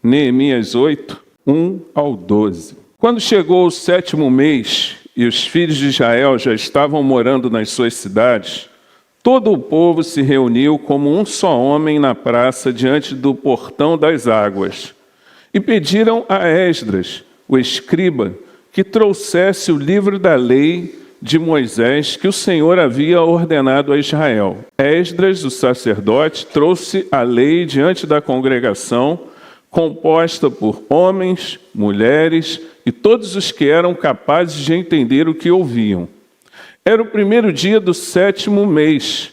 Neemias 8, 1 ao 12. Quando chegou o 7º mês e os filhos de Israel já estavam morando nas suas cidades, todo o povo se reuniu como um só homem na praça diante do portão das águas e pediram a Esdras, o escriba, que trouxesse o livro da lei de Moisés que o Senhor havia ordenado a Israel. Esdras, o sacerdote, trouxe a lei diante da congregação, composta por homens, mulheres e todos os que eram capazes de entender o que ouviam. Era o primeiro dia do 7º mês.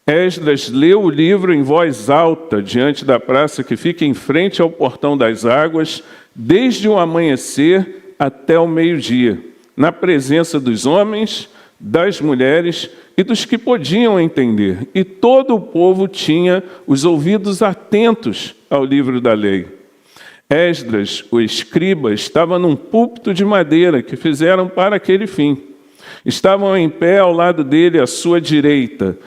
Esdras leu o livro em voz alta diante da praça que fica em frente ao portão das águas, desde o amanhecer até o meio-dia, na presença dos homens, das mulheres e dos que podiam entender. E todo o povo tinha os ouvidos atentos ao livro da lei. Esdras, o escriba, estava num púlpito de madeira que fizeram para aquele fim. Estavam em pé ao lado dele, à sua direita,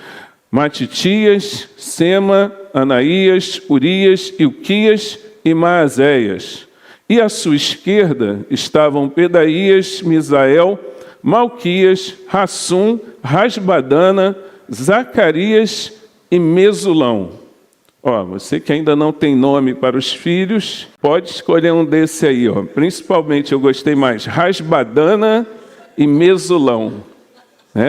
Matitias, Sema, Anaías, Urias, Ilquias e Maazéias. E à sua esquerda estavam Pedaías, Misael, Malquias, Hassum, Rasbadana, Zacarias e Mesulão. Você que ainda não tem nome para os filhos, pode escolher um desse aí. Principalmente eu gostei mais, Rasbadana e Mesulão.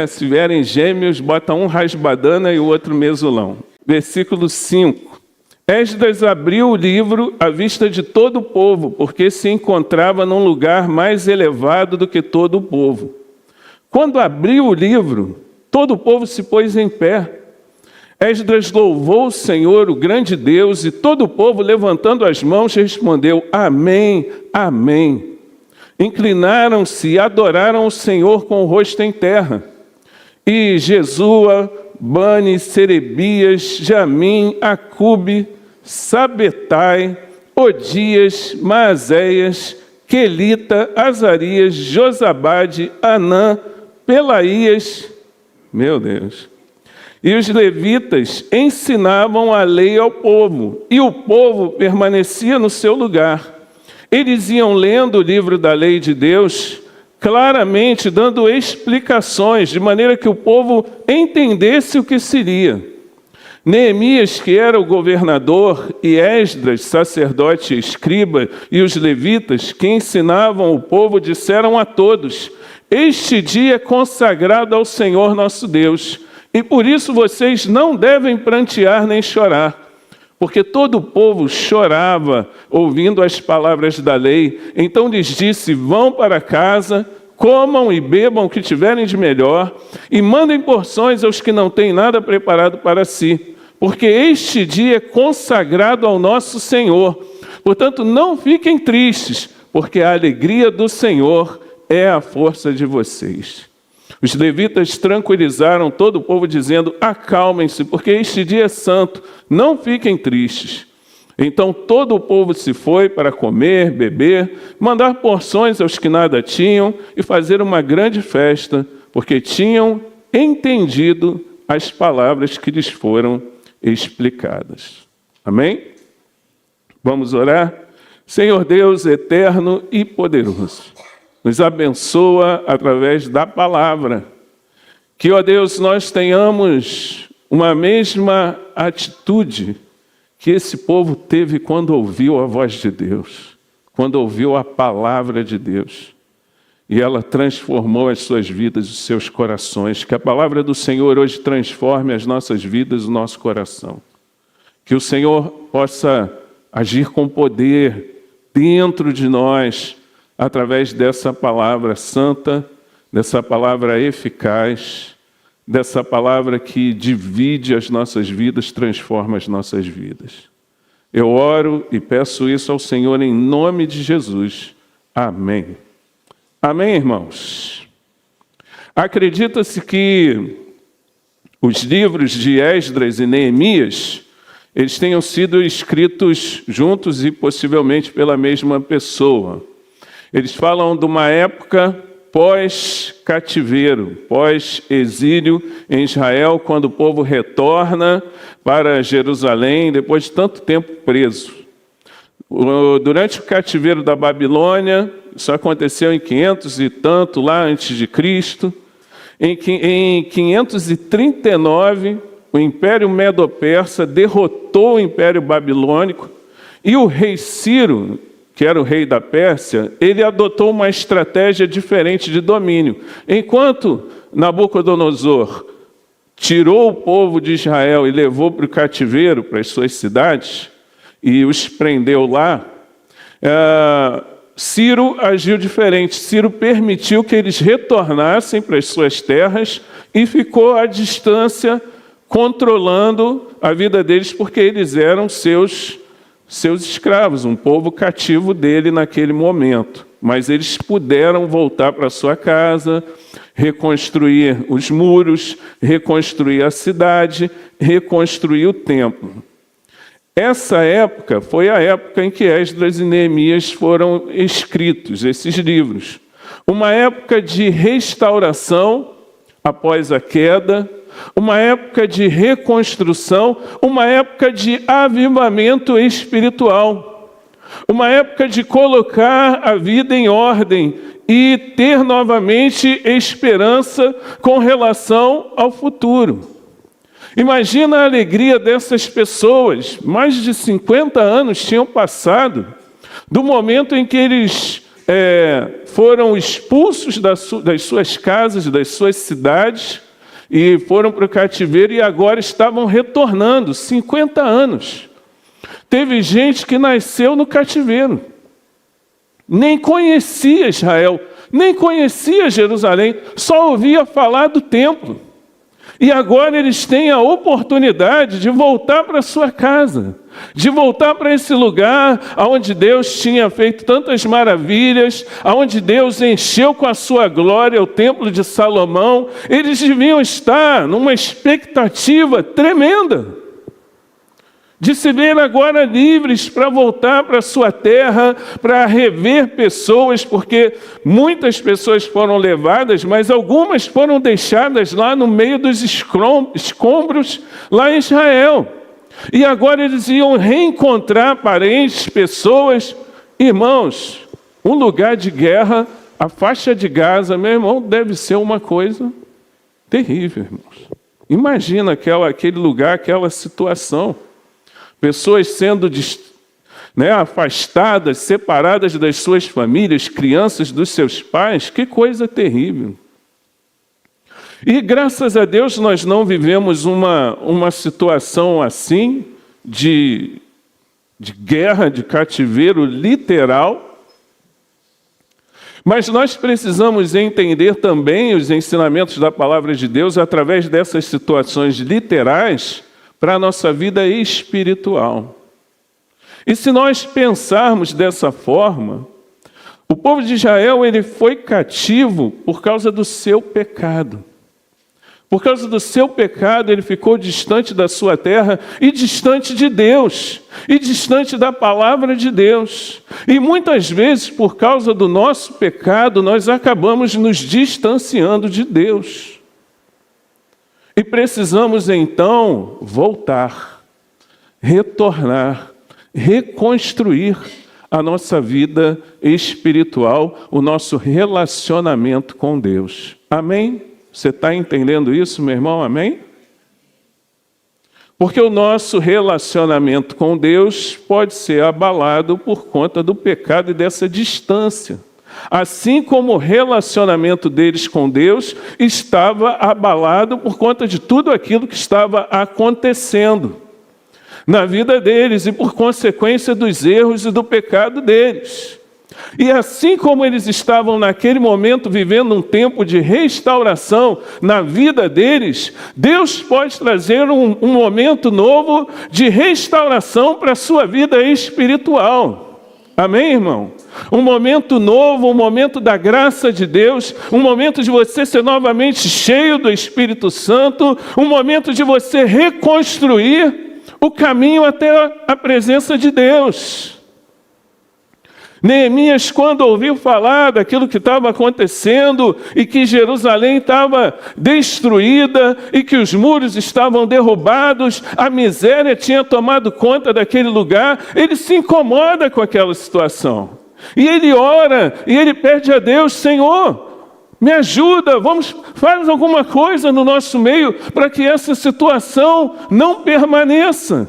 Se vierem gêmeos, bota um Rasbadana e o outro Mesulão. Versículo 5. Esdras abriu o livro à vista de todo o povo, porque se encontrava num lugar mais elevado do que todo o povo. Quando abriu o livro, todo o povo se pôs em pé. Esdras louvou o Senhor, o grande Deus, e todo o povo, levantando as mãos, respondeu: Amém, Amém. Inclinaram-se e adoraram o Senhor com o rosto em terra. E Jesua, Bani, Serebias, Jamim, Acube, Sabetai, Odias, Maazéias, Quelita, Azarias, Josabade, Anã, Pelaías, meu Deus. E os levitas ensinavam a lei ao povo, e o povo permanecia no seu lugar. Eles iam lendo o livro da lei de Deus, claramente dando explicações, de maneira que o povo entendesse o que seria. Neemias, que era o governador, e Esdras, sacerdote e escriba, e os levitas, que ensinavam o povo, disseram a todos: Este dia é consagrado ao Senhor nosso Deus, e por isso vocês não devem prantear nem chorar. Porque todo o povo chorava ouvindo as palavras da lei. Então lhes disse: Vão para casa, comam e bebam o que tiverem de melhor, e mandem porções aos que não têm nada preparado para si, porque este dia é consagrado ao nosso Senhor. Portanto, não fiquem tristes, porque a alegria do Senhor é a força de vocês. Os levitas tranquilizaram todo o povo, dizendo: Acalmem-se, porque este dia é santo, não fiquem tristes. Então todo o povo se foi para comer, beber, mandar porções aos que nada tinham e fazer uma grande festa, porque tinham entendido as palavras que lhes foram explicadas. Amém? Vamos orar? Senhor Deus eterno e poderoso, nos abençoa através da palavra. Que, ó Deus, nós tenhamos uma mesma atitude que esse povo teve quando ouviu a voz de Deus, quando ouviu a palavra de Deus. E ela transformou as suas vidas, os seus corações. Que a palavra do Senhor hoje transforme as nossas vidas, o nosso coração. Que o Senhor possa agir com poder dentro de nós, através dessa palavra santa, dessa palavra eficaz, dessa palavra que divide as nossas vidas, transforma as nossas vidas. Eu oro e peço isso ao Senhor em nome de Jesus. Amém. Amém, irmãos? Acredita-se que os livros de Esdras e Neemias, eles tenham sido escritos juntos e possivelmente pela mesma pessoa. Eles falam de uma época pós-cativeiro, pós-exílio em Israel, quando o povo retorna para Jerusalém, depois de tanto tempo preso. Durante o cativeiro da Babilônia, isso aconteceu em 500 e tanto lá antes de Cristo. Em 539, o Império Medo-Persa derrotou o Império Babilônico e o rei Ciro, que era o rei da Pérsia, ele adotou uma estratégia diferente de domínio. Enquanto Nabucodonosor tirou o povo de Israel e levou para o cativeiro, para as suas cidades, e os prendeu lá, Ciro agiu diferente. Ciro permitiu que eles retornassem para as suas terras e ficou à distância, controlando a vida deles, porque eles eram seus escravos, um povo cativo dele naquele momento. Mas eles puderam voltar para sua casa, reconstruir os muros, reconstruir a cidade, reconstruir o templo. Essa época foi a época em que Esdras e Neemias foram escritos, esses livros. Uma época de restauração após a queda, uma época de reconstrução, uma época de avivamento espiritual, uma época de colocar a vida em ordem e ter novamente esperança com relação ao futuro. Imagina a alegria dessas pessoas. Mais de 50 anos tinham passado do momento em que eles foram expulsos das suas casas, das suas cidades, e foram para o cativeiro e agora estavam retornando. 50 anos. Teve gente que nasceu no cativeiro. Nem conhecia Israel, nem conhecia Jerusalém, só ouvia falar do templo. E agora eles têm a oportunidade de voltar para sua casa, de voltar para esse lugar onde Deus tinha feito tantas maravilhas, onde Deus encheu com a sua glória o templo de Salomão. Eles deviam estar numa expectativa tremenda de se ver agora livres para voltar para a sua terra, para rever pessoas, porque muitas pessoas foram levadas, mas algumas foram deixadas lá no meio dos escombros, lá em Israel. E agora eles iam reencontrar parentes, pessoas. Irmãos, um lugar de guerra, a faixa de Gaza, meu irmão, deve ser uma coisa terrível, irmãos. Imagina aquele lugar, aquela situação. Pessoas sendo afastadas, separadas das suas famílias, crianças dos seus pais, que coisa terrível. E graças a Deus nós não vivemos uma situação assim, de guerra, de cativeiro literal, mas nós precisamos entender também os ensinamentos da palavra de Deus através dessas situações literais, para a nossa vida espiritual. E se nós pensarmos dessa forma, o povo de Israel ele foi cativo por causa do seu pecado. Por causa do seu pecado, ele ficou distante da sua terra e distante de Deus, e distante da palavra de Deus. E muitas vezes, por causa do nosso pecado, nós acabamos nos distanciando de Deus. E precisamos então voltar, retornar, reconstruir a nossa vida espiritual, o nosso relacionamento com Deus. Amém? Você está entendendo isso, meu irmão? Amém? Porque o nosso relacionamento com Deus pode ser abalado por conta do pecado e dessa distância. Assim como o relacionamento deles com Deus estava abalado por conta de tudo aquilo que estava acontecendo na vida deles e por consequência dos erros e do pecado deles. E assim como eles estavam naquele momento vivendo um tempo de restauração na vida deles, Deus pode trazer um momento novo de restauração para a sua vida espiritual. Amém, irmão? Um momento novo, um momento da graça de Deus, um momento de você ser novamente cheio do Espírito Santo, um momento de você reconstruir o caminho até a presença de Deus. Neemias, quando ouviu falar daquilo que estava acontecendo e que Jerusalém estava destruída e que os muros estavam derrubados, a miséria tinha tomado conta daquele lugar, ele se incomoda com aquela situação. E ele ora e ele pede a Deus: Senhor, me ajuda, faz alguma coisa no nosso meio para que essa situação não permaneça.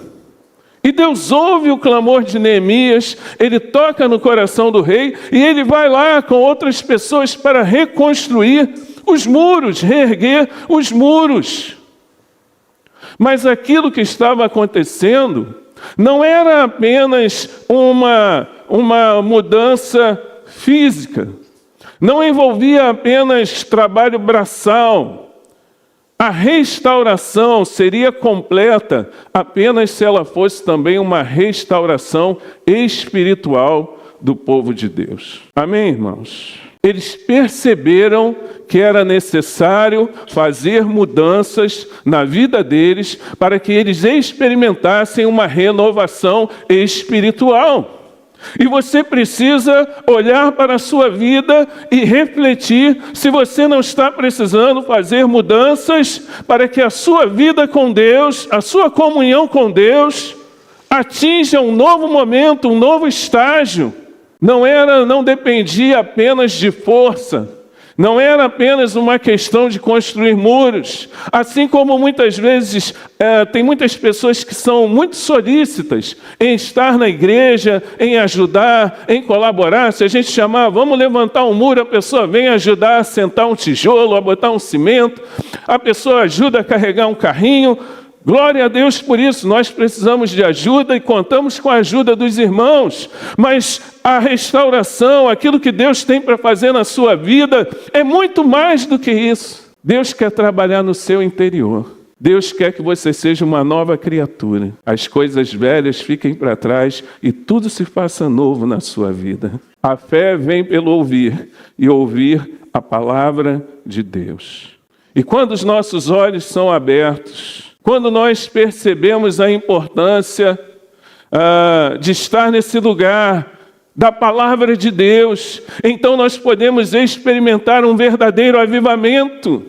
E Deus ouve o clamor de Neemias, ele toca no coração do rei e ele vai lá com outras pessoas para reconstruir os muros, reerguer os muros. Mas aquilo que estava acontecendo não era apenas uma mudança física, não envolvia apenas trabalho braçal. A restauração seria completa apenas se ela fosse também uma restauração espiritual do povo de Deus. Amém, irmãos? Eles perceberam que era necessário fazer mudanças na vida deles para que eles experimentassem uma renovação espiritual. E você precisa olhar para a sua vida e refletir se você não está precisando fazer mudanças para que a sua vida com Deus, a sua comunhão com Deus, atinja um novo momento, um novo estágio. Não dependia apenas de força. Não era apenas uma questão de construir muros, assim como muitas vezes tem muitas pessoas que são muito solícitas em estar na igreja, em ajudar, em colaborar. Se a gente chamar, vamos levantar um muro, a pessoa vem ajudar a sentar um tijolo, a botar um cimento, a pessoa ajuda a carregar um carrinho. Glória a Deus por isso, nós precisamos de ajuda e contamos com a ajuda dos irmãos, mas a restauração, aquilo que Deus tem para fazer na sua vida, é muito mais do que isso. Deus quer trabalhar no seu interior. Deus quer que você seja uma nova criatura. As coisas velhas fiquem para trás e tudo se faça novo na sua vida. A fé vem pelo ouvir e ouvir a palavra de Deus. E quando os nossos olhos são abertos, quando nós percebemos a importância de estar nesse lugar da palavra de Deus, então nós podemos experimentar um verdadeiro avivamento.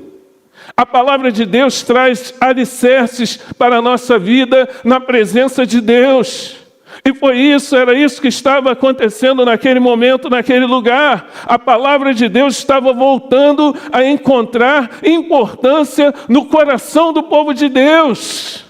A palavra de Deus traz alicerces para a nossa vida na presença de Deus. E era isso que estava acontecendo naquele momento, naquele lugar. A palavra de Deus estava voltando a encontrar importância no coração do povo de Deus.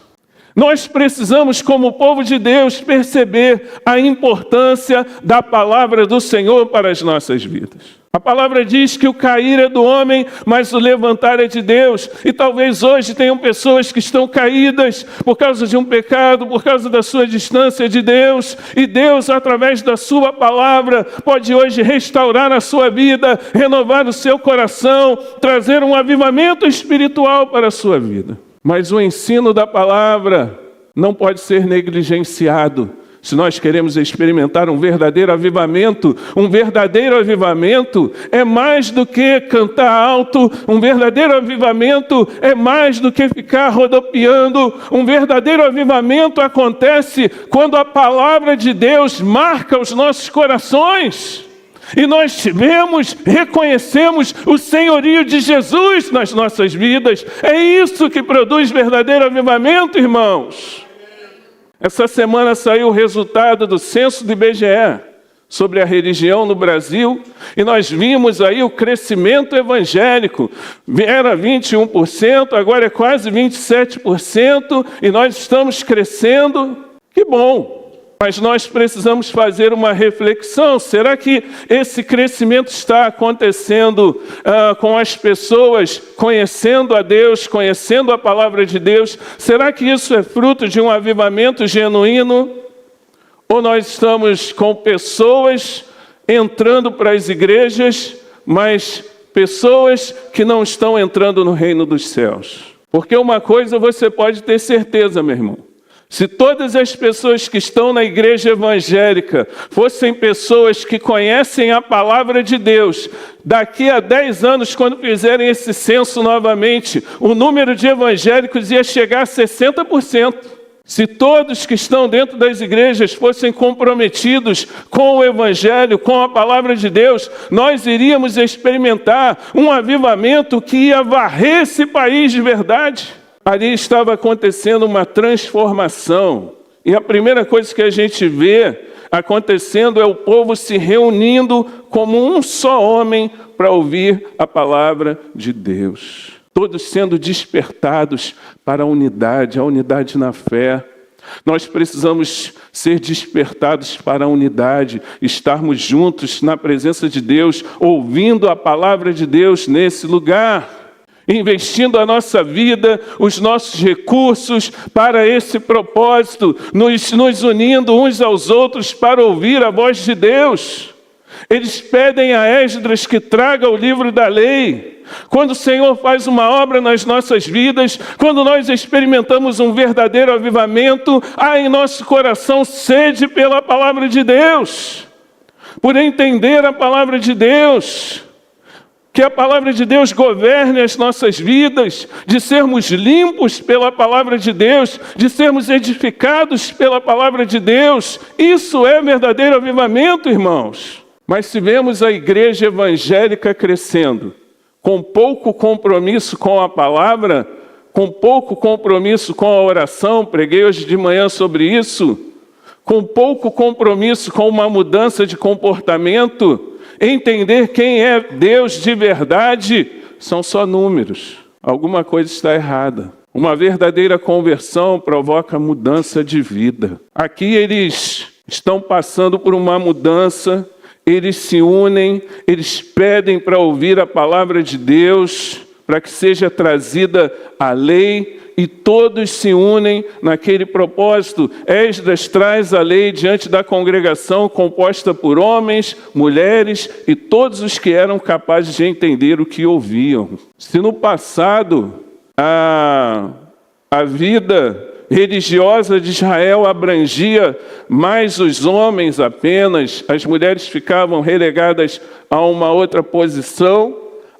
Nós precisamos, como povo de Deus, perceber a importância da palavra do Senhor para as nossas vidas. A palavra diz que o cair é do homem, mas o levantar é de Deus. E talvez hoje tenham pessoas que estão caídas por causa de um pecado, por causa da sua distância de Deus. E Deus, através da sua palavra, pode hoje restaurar a sua vida, renovar o seu coração, trazer um avivamento espiritual para a sua vida. Mas o ensino da palavra não pode ser negligenciado. Se nós queremos experimentar um verdadeiro avivamento é mais do que cantar alto, um verdadeiro avivamento é mais do que ficar rodopiando, um verdadeiro avivamento acontece quando a palavra de Deus marca os nossos corações. E nós reconhecemos o senhorio de Jesus nas nossas vidas. É isso que produz verdadeiro avivamento, irmãos. Essa semana saiu o resultado do censo do IBGE sobre a religião no Brasil, e nós vimos aí o crescimento evangélico. Era 21%, agora é quase 27%, e nós estamos crescendo. Que bom! Mas nós precisamos fazer uma reflexão. Será que esse crescimento está acontecendo com as pessoas conhecendo a Deus, conhecendo a palavra de Deus? Será que isso é fruto de um avivamento genuíno? Ou nós estamos com pessoas entrando para as igrejas, mas pessoas que não estão entrando no reino dos céus? Porque uma coisa você pode ter certeza, meu irmão. Se todas as pessoas que estão na igreja evangélica fossem pessoas que conhecem a palavra de Deus, daqui a 10 anos, quando fizerem esse censo novamente, o número de evangélicos ia chegar a 60%. Se todos que estão dentro das igrejas fossem comprometidos com o Evangelho, com a palavra de Deus, nós iríamos experimentar um avivamento que ia varrer esse país de verdade. Ali estava acontecendo uma transformação. E a primeira coisa que a gente vê acontecendo é o povo se reunindo como um só homem para ouvir a palavra de Deus. Todos sendo despertados para a unidade na fé. Nós precisamos ser despertados para a unidade, estarmos juntos na presença de Deus, ouvindo a palavra de Deus nesse lugar, investindo a nossa vida, os nossos recursos para esse propósito, nos unindo uns aos outros para ouvir a voz de Deus. Eles pedem a Esdras que traga o livro da lei. Quando o Senhor faz uma obra nas nossas vidas, quando nós experimentamos um verdadeiro avivamento, há em nosso coração sede pela palavra de Deus, por entender a palavra de Deus, que a palavra de Deus governe as nossas vidas, de sermos limpos pela palavra de Deus, de sermos edificados pela palavra de Deus. Isso é verdadeiro avivamento, irmãos. Mas se vemos a igreja evangélica crescendo, com pouco compromisso com a palavra, com pouco compromisso com a oração, preguei hoje de manhã sobre isso, com pouco compromisso com uma mudança de comportamento, entender quem é Deus de verdade, são só números. Alguma coisa está errada. Uma verdadeira conversão provoca mudança de vida. Aqui eles estão passando por uma mudança. Eles se unem, eles pedem para ouvir a palavra de Deus, para que seja trazida a lei, e todos se unem naquele propósito. Esdras traz a lei diante da congregação, composta por homens, mulheres e todos os que eram capazes de entender o que ouviam. Se no passado a vida religiosa de Israel abrangia mais os homens apenas, as mulheres ficavam relegadas a uma outra posição,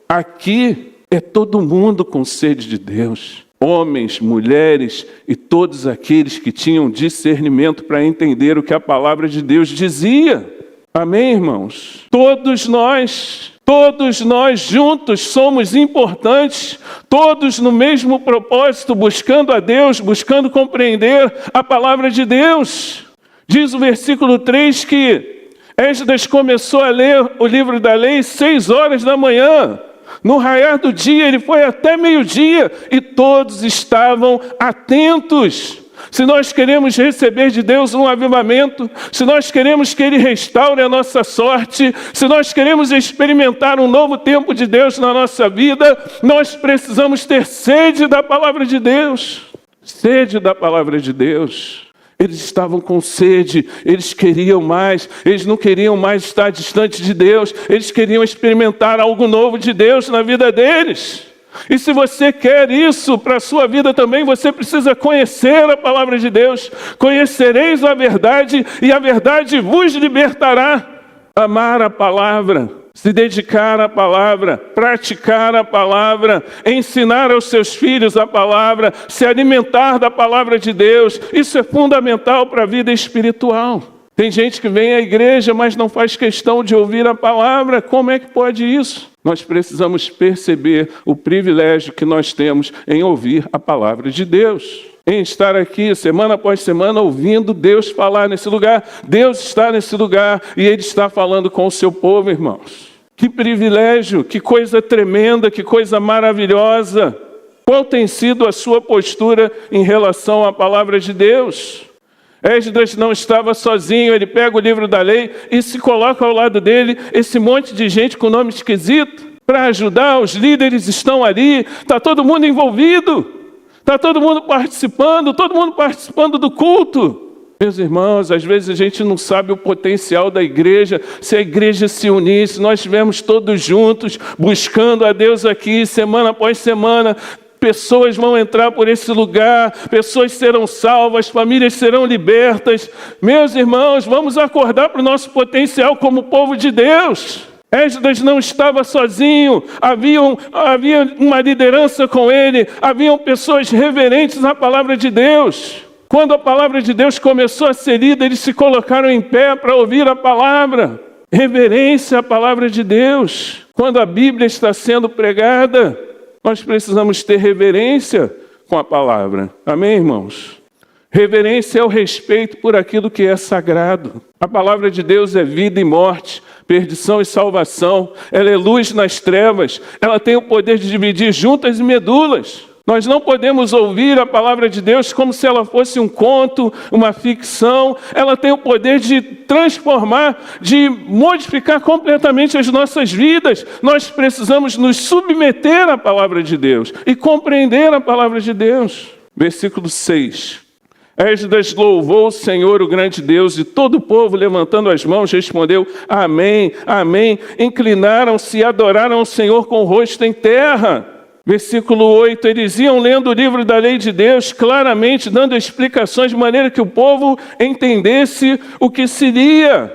aqui é todo mundo com sede de Deus. Homens, mulheres e todos aqueles que tinham discernimento para entender o que a palavra de Deus dizia. Amém, irmãos? Todos nós juntos somos importantes, todos no mesmo propósito, buscando a Deus, buscando compreender a palavra de Deus. Diz o versículo 3 que Esdras começou a ler o livro da lei 6 horas da manhã. No raiar do dia, ele foi até meio-dia e todos estavam atentos. Se nós queremos receber de Deus um avivamento, se nós queremos que Ele restaure a nossa sorte, se nós queremos experimentar um novo tempo de Deus na nossa vida, nós precisamos ter sede da palavra de Deus. Sede da palavra de Deus. Eles estavam com sede, eles queriam mais, eles não queriam mais estar distante de Deus, eles queriam experimentar algo novo de Deus na vida deles. E se você quer isso para a sua vida também, você precisa conhecer a palavra de Deus. Conhecereis a verdade e a verdade vos libertará. Amar a palavra, se dedicar à palavra, praticar a palavra, ensinar aos seus filhos a palavra, se alimentar da palavra de Deus. Isso é fundamental para a vida espiritual. Tem gente que vem à igreja, mas não faz questão de ouvir a palavra. Como é que pode isso? Nós precisamos perceber o privilégio que nós temos em ouvir a palavra de Deus. Em estar aqui, semana após semana, ouvindo Deus falar nesse lugar. Deus está nesse lugar e Ele está falando com o seu povo, irmãos. Que privilégio, que coisa tremenda, que coisa maravilhosa. Qual tem sido a sua postura em relação à palavra de Deus? Esdras não estava sozinho, ele pega o livro da lei e se coloca ao lado dele esse monte de gente com nome esquisito para ajudar. Os líderes estão ali, está todo mundo envolvido, está todo mundo participando do culto. Meus irmãos, às vezes a gente não sabe o potencial da igreja. Se a igreja se unir, se nós estivermos todos juntos, buscando a Deus aqui, semana após semana, pessoas vão entrar por esse lugar, pessoas serão salvas, famílias serão libertas. Meus irmãos, vamos acordar para o nosso potencial como povo de Deus. Esdras não estava sozinho, havia uma liderança com ele, haviam pessoas reverentes à palavra de Deus. Quando a palavra de Deus começou a ser lida, eles se colocaram em pé para ouvir a palavra. Reverência à palavra de Deus. Quando a Bíblia está sendo pregada, nós precisamos ter reverência com a palavra. Amém, irmãos? Reverência é o respeito por aquilo que é sagrado. A palavra de Deus é vida e morte, perdição e salvação. Ela é luz nas trevas. Ela tem o poder de dividir juntas e medulas. Nós não podemos ouvir a palavra de Deus como se ela fosse um conto, uma ficção. Ela tem o poder de transformar, de modificar completamente as nossas vidas. Nós precisamos nos submeter à palavra de Deus e compreender a palavra de Deus. Versículo 6. Esdras louvou o Senhor, o grande Deus, e todo o povo, levantando as mãos, respondeu: Amém, Amém. Inclinaram-se e adoraram o Senhor com o rosto em terra. Versículo 8, eles iam lendo o livro da lei de Deus, claramente dando explicações de maneira que o povo entendesse o que seria.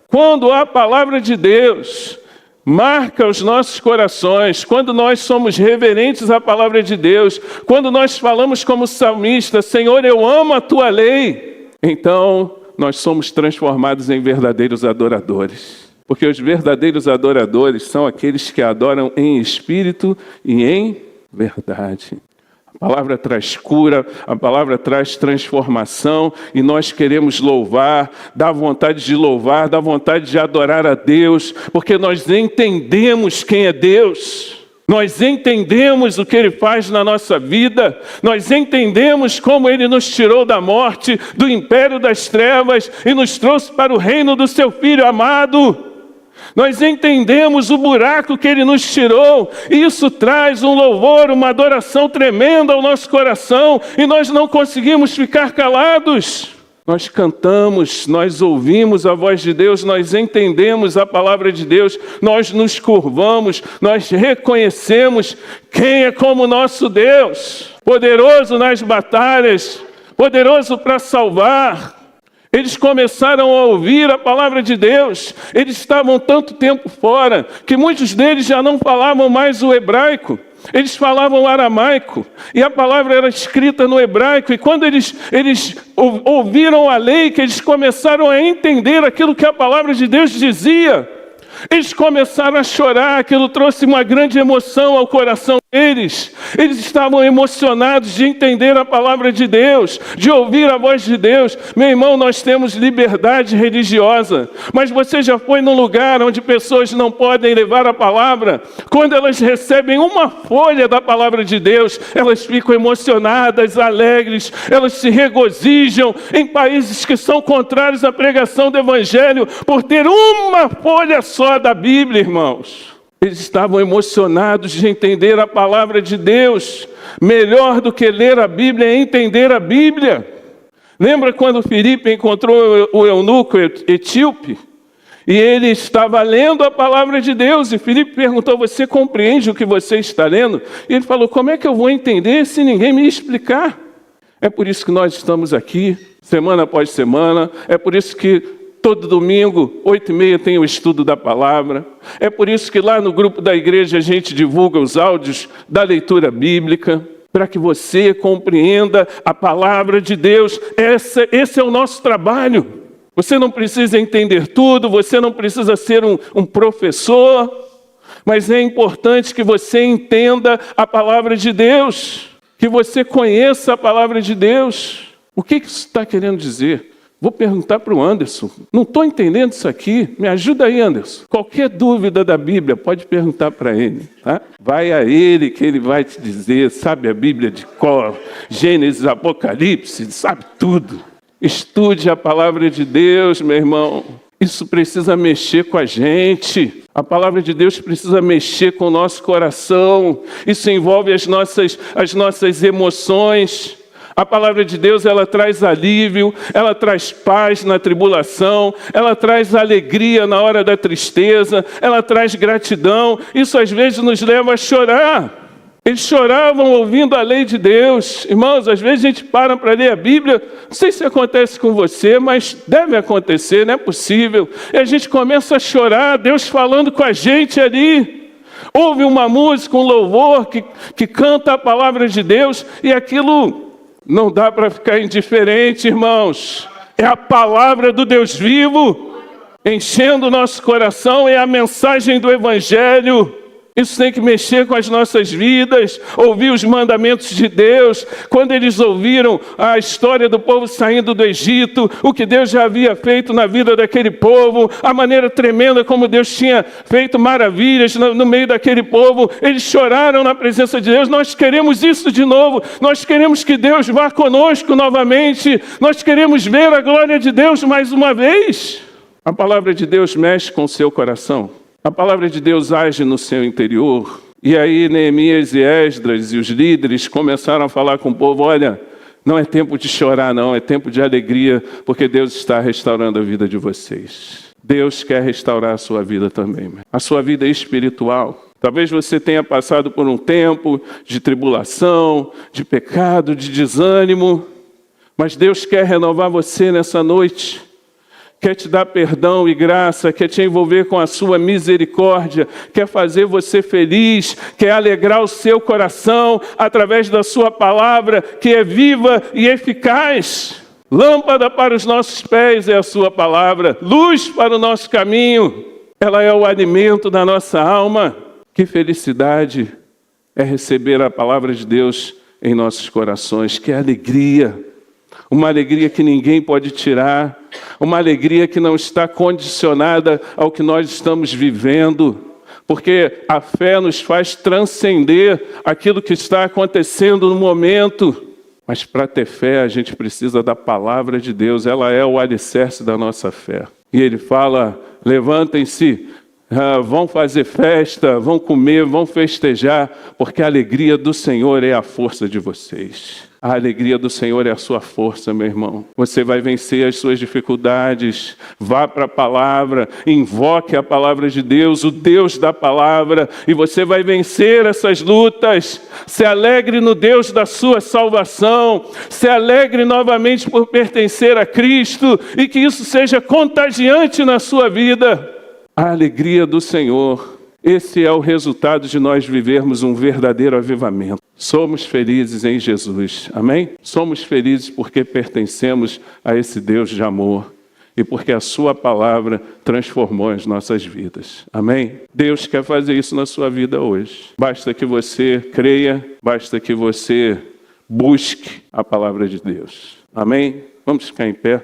Quando a palavra de Deus marca os nossos corações, quando nós somos reverentes à palavra de Deus, quando nós falamos como salmista: Senhor, eu amo a tua lei, então nós somos transformados em verdadeiros adoradores. Porque os verdadeiros adoradores são aqueles que adoram em espírito e em verdade. A palavra traz cura, a palavra traz transformação, e nós queremos louvar, dá vontade de louvar, dá vontade de adorar a Deus, porque nós entendemos quem é Deus. Nós entendemos o que Ele faz na nossa vida, nós entendemos como Ele nos tirou da morte, do império das trevas e nos trouxe para o reino do Seu Filho amado. Nós entendemos o buraco que Ele nos tirou, e isso traz um louvor, uma adoração tremenda ao nosso coração, e nós não conseguimos ficar calados. Nós cantamos, nós ouvimos a voz de Deus, nós entendemos a palavra de Deus, nós nos curvamos, nós reconhecemos quem é como nosso Deus, poderoso nas batalhas, poderoso para salvar. Eles começaram a ouvir a palavra de Deus. Eles estavam tanto tempo fora que muitos deles já não falavam mais o hebraico. Eles falavam aramaico, e a palavra era escrita no hebraico. E quando eles ouviram a lei, que eles começaram a entender aquilo que a palavra de Deus dizia, eles começaram a chorar. Aquilo trouxe uma grande emoção ao coração deles. Eles estavam emocionados de entender a palavra de Deus, de ouvir a voz de Deus. Meu irmão, nós temos liberdade religiosa, mas você já foi num lugar onde pessoas não podem levar a palavra? Quando elas recebem uma folha da palavra de Deus, elas ficam emocionadas, alegres, elas se regozijam. Em países que são contrários à pregação do Evangelho, por ter uma folha só da Bíblia, irmãos, eles estavam emocionados de entender a palavra de Deus. Melhor do que ler a Bíblia é entender a Bíblia. Lembra quando Filipe encontrou o eunuco etíope? E ele estava lendo a palavra de Deus. E Filipe perguntou: você compreende o que você está lendo? E ele falou: como é que eu vou entender se ninguém me explicar? É por isso que nós estamos aqui, semana após semana. É por isso que todo domingo, 8h30, tem o estudo da palavra. É por isso que lá no grupo da igreja a gente divulga os áudios da leitura bíblica, para que você compreenda a palavra de Deus. Esse é o nosso trabalho. Você não precisa entender tudo, você não precisa ser um professor, mas é importante que você entenda a palavra de Deus, que você conheça a palavra de Deus. O que isso está querendo dizer? Vou perguntar para o Anderson. Não estou entendendo isso aqui. Me ajuda aí, Anderson. Qualquer dúvida da Bíblia, pode perguntar para ele. Tá? Vai a ele que ele vai te dizer. Sabe a Bíblia de cor, Gênesis, Apocalipse, sabe tudo. Estude a palavra de Deus, meu irmão. Isso precisa mexer com a gente. A palavra de Deus precisa mexer com o nosso coração. Isso envolve as nossas emoções. A palavra de Deus, ela traz alívio, ela traz paz na tribulação, ela traz alegria na hora da tristeza, ela traz gratidão. Isso às vezes nos leva a chorar. Eles choravam ouvindo a lei de Deus. Irmãos, às vezes a gente para ler a Bíblia, não sei se acontece com você, mas deve acontecer, não é possível. E a gente começa a chorar, Deus falando com a gente ali. Ouve uma música, um louvor que canta a palavra de Deus, e aquilo Não dá para ficar indiferente, irmãos. É a palavra do Deus vivo, enchendo o nosso coração, é a mensagem do Evangelho. Isso tem que mexer com as nossas vidas, ouvir os mandamentos de Deus. Quando eles ouviram a história do povo saindo do Egito, o que Deus já havia feito na vida daquele povo, a maneira tremenda como Deus tinha feito maravilhas no meio daquele povo, eles choraram na presença de Deus. Nós queremos isso de novo, nós queremos que Deus vá conosco novamente, nós queremos ver a glória de Deus mais uma vez. A palavra de Deus mexe com o seu coração. A palavra de Deus age no seu interior. E aí Neemias e Esdras e os líderes começaram a falar com o povo: olha, não é tempo de chorar não, é tempo de alegria, porque Deus está restaurando a vida de vocês. Deus quer restaurar a sua vida também, a sua vida espiritual. Talvez você tenha passado por um tempo de tribulação, de pecado, de desânimo, mas Deus quer renovar você nessa noite. Quer te dar perdão e graça, quer te envolver com a sua misericórdia, quer fazer você feliz, quer alegrar o seu coração através da sua palavra, que é viva e eficaz. Lâmpada para os nossos pés é a sua palavra, luz para o nosso caminho. Ela é o alimento da nossa alma. Que felicidade é receber a palavra de Deus em nossos corações, que alegria. Uma alegria que ninguém pode tirar, uma alegria que não está condicionada ao que nós estamos vivendo, porque a fé nos faz transcender aquilo que está acontecendo no momento. Mas para ter fé a gente precisa da palavra de Deus, ela é o alicerce da nossa fé. E ele fala: levantem-se, vão fazer festa, vão comer, vão festejar, porque a alegria do Senhor é a força de vocês. A alegria do Senhor é a sua força, meu irmão. Você vai vencer as suas dificuldades. Vá para a palavra, invoque a palavra de Deus, o Deus da palavra, e você vai vencer essas lutas. Se alegre no Deus da sua salvação. Se alegre novamente por pertencer a Cristo, e que isso seja contagiante na sua vida. A alegria do Senhor. Esse é o resultado de nós vivermos um verdadeiro avivamento. Somos felizes em Jesus, amém? Somos felizes porque pertencemos a esse Deus de amor e porque a sua palavra transformou as nossas vidas, amém? Deus quer fazer isso na sua vida hoje. Basta que você creia, basta que você busque a palavra de Deus, amém? Vamos ficar em pé.